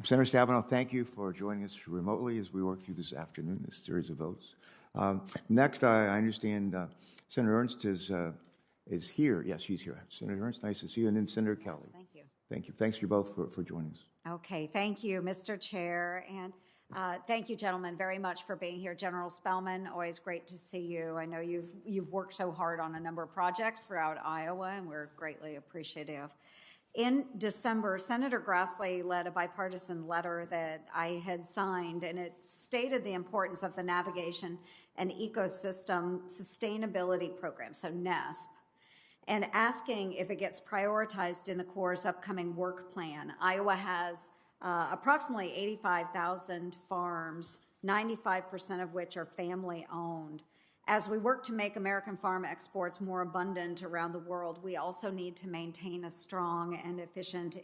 Senator Stabenow, thank you for joining us remotely as we work through this afternoon, this series of votes. Next, I understand Senator Ernst is here. Yes, she's here. Senator Ernst, nice to see you. And then Senator Kelly. Thank you. Thank you. Thanks to you both for joining us. Okay, thank you, Mr. Chair. And thank you, gentlemen, very much for being here. General Spellman, always great to see you. I know you've worked so hard on a number of projects throughout Iowa, and we're greatly appreciative. In December, Senator Grassley led a bipartisan letter that I had signed, and it stated the importance of the Navigation and Ecosystem Sustainability Program, so NESP, and asking if it gets prioritized in the Corps' upcoming work plan. Iowa has approximately 85,000 farms, 95% of which are family-owned. As we work to make American farm exports more abundant around the world, we also need to maintain a strong and efficient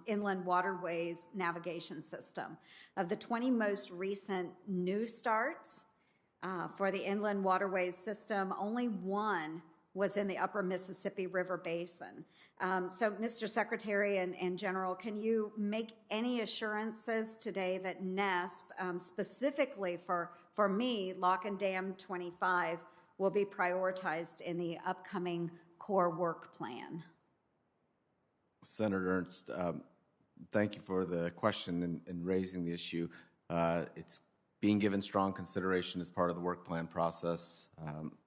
inland waterways navigation system. Of the 20 most recent new starts for the inland waterways system, only one was in the upper Mississippi River Basin. So, Mr. Secretary and General, can you make any assurances today that NESP, specifically for me, Lock and Dam 25, will be prioritized in the upcoming Corps work plan? Senator Ernst, thank you for the question and raising the issue. It's being given strong consideration as part of the work plan process.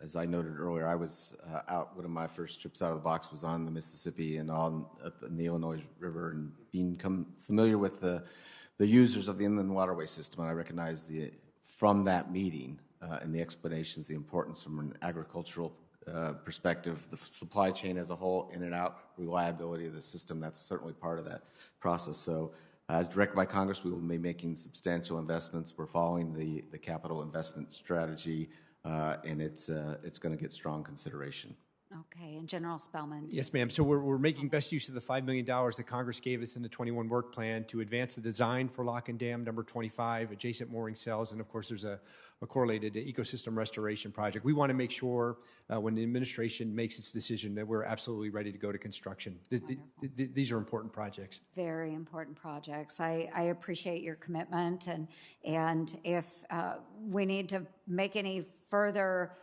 As I noted earlier, I was out, one of my first trips out of the box was on the Mississippi and on up in the Illinois River, and become familiar with the users of the inland waterway system. And I recognize from that meeting and the explanations, the importance from an agricultural perspective, the supply chain as a whole, in and out, reliability of the system, that's certainly part of that process. So as directed by Congress, we will be making substantial investments. We're following the capital investment strategy, and it's going to get strong consideration. Okay, and General Spellman. Yes, ma'am. So we're making best use of the $5 million that Congress gave us in the 21 work plan to advance the design for Lock and Dam number 25, adjacent mooring cells, and of course there's a correlated ecosystem restoration project. We want to make sure when the administration makes its decision that we're absolutely ready to go to construction. These are important projects. Very important projects. I appreciate your commitment, and if we need to make any further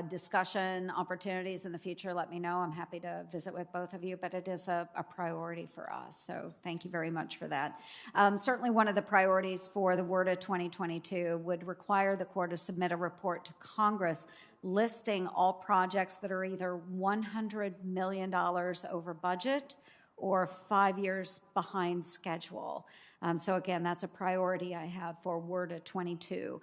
discussion opportunities in the future, let me know. I'm happy to visit with both of you, but it is a priority for us. So thank you very much for that. Certainly one of the priorities for the WRDA 2022 would require the Corps to submit a report to Congress listing all projects that are either $100 million over budget or 5 years behind schedule. So again, that's a priority I have for WRDA 22.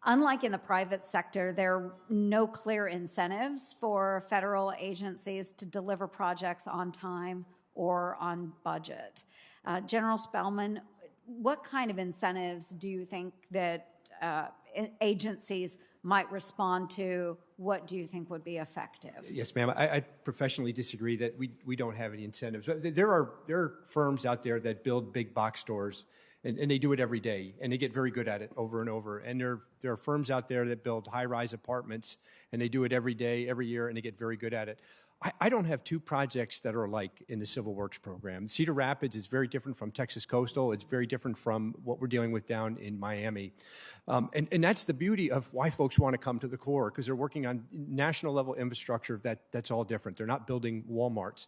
Unlike in the private sector, there are no clear incentives for federal agencies to deliver projects on time or on budget. General Spellman, what kind of incentives do you think that agencies might respond to? What do you think would be effective? Yes, ma'am. I professionally disagree that we don't have any incentives. There are firms out there that build big box stores, and they do it every day, and they get very good at it over and over. And there are firms out there that build high-rise apartments, and they do it every day, every year, and they get very good at it. I don't have two projects that are alike in the Civil Works program. Cedar Rapids is very different from Texas Coastal. It's very different from what we're dealing with down in Miami. And that's the beauty of why folks want to come to the Corps, because they're working on national level infrastructure that's all different. They're not building Walmarts.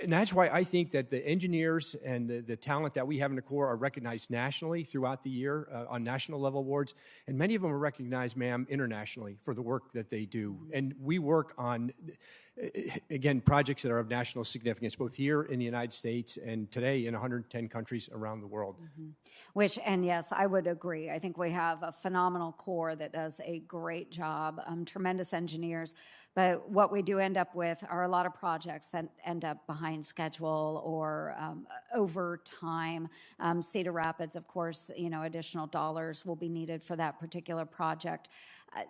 And that's why I think that the engineers and the talent that we have in the Corps are recognized nationally throughout the year on national level awards. And many of them are recognized, ma'am, internationally for the work that they do. And we work on, again, projects that are of national significance, both here in the United States and today in 110 countries around the world. Mm-hmm. And yes, I would agree. I think we have a phenomenal Corps that does a great job, tremendous engineers. But what we do end up with are a lot of projects that end up behind schedule or over time. Cedar Rapids, of course, additional dollars will be needed for that particular project.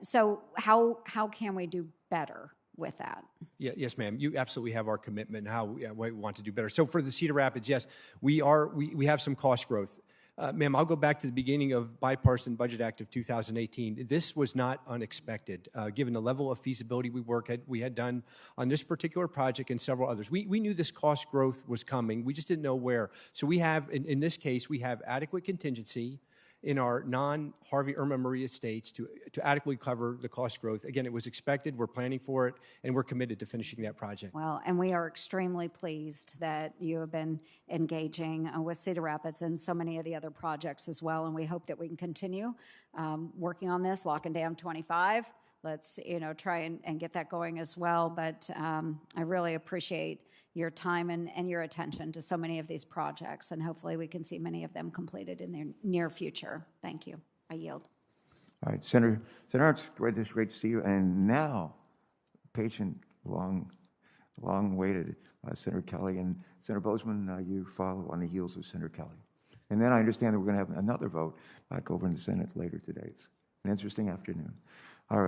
So how can we do better with that? Yes, ma'am. You absolutely have our commitment and how we want to do better. So for the Cedar Rapids, yes, we have some cost growth. Ma'am, I'll go back to the beginning of Bipartisan Budget Act of 2018. This was not unexpected, given the level of feasibility we had done on this particular project and several others. We knew this cost growth was coming. We just didn't know where. So we have, in this case, we have adequate contingency in our non-Harvey Irma Maria states to adequately cover the cost growth. Again, it was expected, we're planning for it, and we're committed to finishing that project. Well, and we are extremely pleased that you have been engaging with Cedar Rapids and so many of the other projects as well, and we hope that we can continue working on this, Lock and Dam 25. Let's, try and get that going as well, but I really appreciate your time and your attention to so many of these projects, and hopefully we can see many of them completed in the near future. Thank you. I yield. All right, Senator Ernst, great to see you. And now, patient, long-waited Senator Kelly. And Senator Bozeman, you follow on the heels of Senator Kelly. And then I understand that we're going to have another vote back over in the Senate later today. It's an interesting afternoon.